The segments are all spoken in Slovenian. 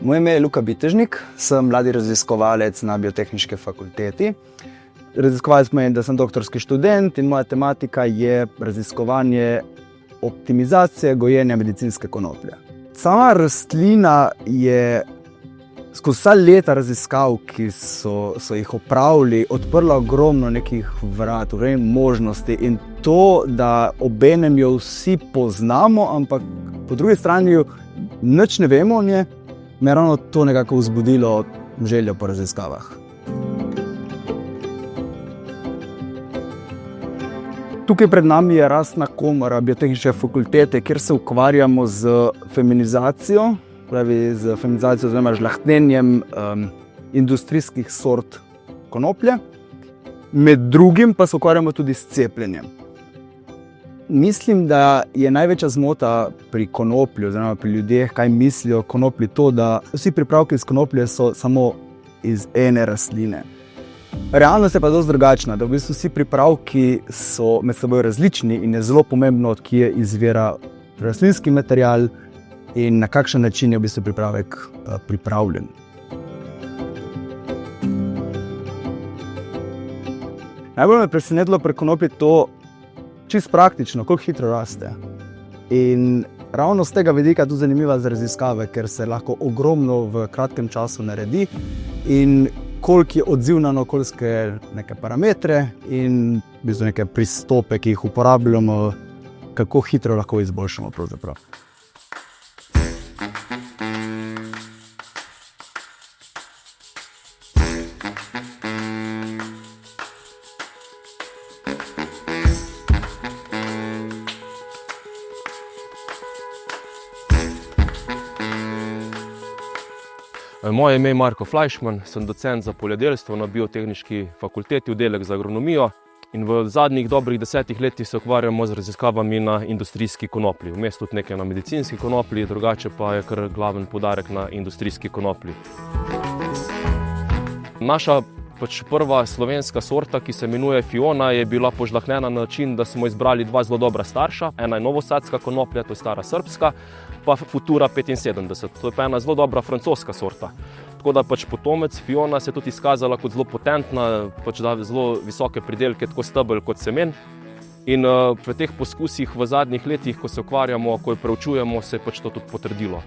Moje ime je Luka Bitežnik, sem mladi raziskovalec na Biotehniški fakulteti. Raziskovalec pomeni, da sem doktorski študent in moja tematika je raziskovanje optimizacije gojenja medicinske konoplje. Sama rastlina je skozi vsa leta raziskav, ki so jih opravili, odprla ogromno nekih vrat, možnosti in to, da obenem jo vsi poznamo, ampak po drugi strani jo nič ne vemo o njej, me je ravno to nekako vzbudilo željo po raziskavah. Tukaj pred nami je rastna komora Biotehniške fakultete, kjer se ukvarjamo z feminizacijo, oziroma žlahtnjenjem industrijskih sort konoplje. Med drugim pa se ukvarjamo tudi s cepljenjem. Mislim, da je največja zmota pri konoplji, oziroma pri ljudeh, kaj mislijo o konoplji, to, da vsi pripravki iz konoplje so samo iz ene rastline. Realnost je pa dosti drugačna, da v bistvu vsi pripravki so med seboj različni in je zelo pomembno, od kje izvira rastlinski material in na kakšen način je v bistvu pripravek pripravljen. Najbolj me presenetilo pri konoplji to, čisto praktično, koliko hitro raste. In ravno z tega vidika je tudi zanimiva za raziskave, ker se lahko ogromno v kratkem času naredi in koliko je odzivna na okoljske neke parametre in v bistvu neke pristope, ki jih uporabljamo, kako hitro lahko izboljšamo pravzaprav. Moje ime je Marko Flajšman, sem docent za poljedelstvo na Biotehniški fakulteti, oddelek za agronomijo. In v zadnjih dobrih 10 letih se ukvarjamo z raziskavami na industrijski konoplji. Vmes tudi nekaj na medicinski konoplji, drugače pa je kar glaven poudarek na industrijski konoplji. Naša prva slovenska sorta, ki se imenuje Fiona, je bila požlahtnjena na način, da smo izbrali dva zelo dobra starša. Ena je novosadska konoplja, to je stara srbska, pa Futura 75, to je pa ena zelo dobra francoska sorta. Tako da potomec Fiona se je tudi izkazala kot zelo potentna, da zelo visoke pridelke, tako stebelj kot semen. In pri teh poskusih v zadnjih letih, ko se ukvarjamo, ko jo preučujemo, se je to tudi potrdilo.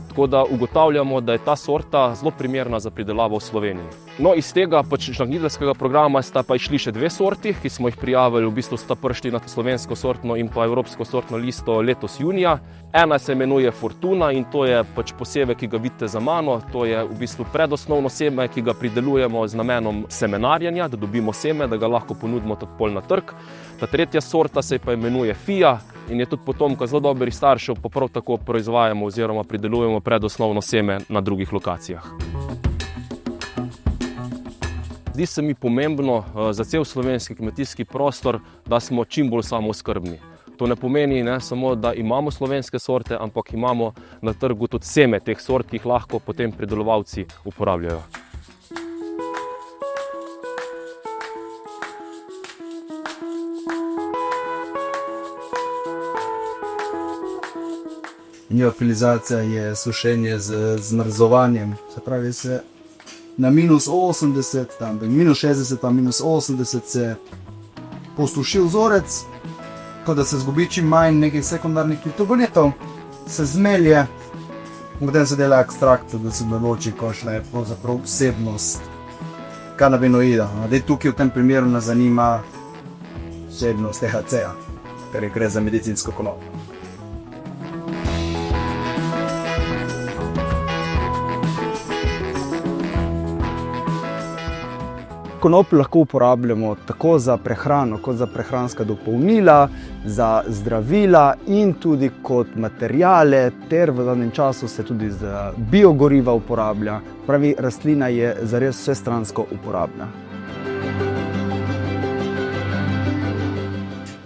Tako da ugotavljamo, da je ta sorta zelo primerna za pridelavo v Sloveniji. No, iz tega žlahtniteljskega programa sta pa išli še dve sorti, ki smo jih prijavili, v bistvu sta prišli na slovensko sortno in pa evropsko sortno listo letos junija. Ena se imenuje Fortuna in to je posevek, ki ga vidite za mano. To je v bistvu predosnovno seme, ki ga pridelujemo z namenom semenarjenja, da dobimo seme, da ga lahko ponudimo tudi pol na trg. Ta tretja sorta se pa imenuje Fia in je tudi potomka zelo dobrih staršev, pa prav tako proizvajamo oziroma pridelujemo predosnovno seme na drugih lokacijah. Zdi se mi pomembno za cel slovenski kmetijski prostor, da smo čim bolj samooskrbni. To ne pomeni samo, da imamo slovenske sorte, ampak imamo na trgu tudi seme teh sort, ki jih lahko potem pridelovalci uporabljajo. Liofilizacija je sušenje z zmrzovanjem, se pravi se na -80, tam -60 pa -80 se posuši vzorec, tako da se zgubi čim manj nekih sekundarnih kriptogolitov, se zmelje, potem se dela ekstrakt, da se določi, kakšna je pravzaprav vsebnost kanabinoida. Tukaj v tem primeru nas zanima vsebnost THC-ja, ker gre za medicinsko konopljo. Konopljo lahko uporabljamo tako za prehrano, kot za prehranska dopolnila, za zdravila in tudi kot materiale, ter v zadnjem času se tudi za biogoriva uporablja. Pravi, rastlina je zares vsestransko uporabna.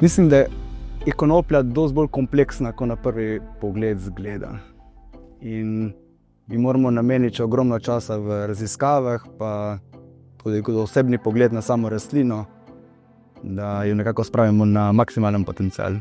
Mislim, da je konoplja dosti bolj kompleksna, kot na prvi pogled zgleda. In mi moramo nameniti ogromno časa v raziskavah, pa tudi kot osebni pogled na samo rastlino, da jo nekako spravimo na maksimalen potencial.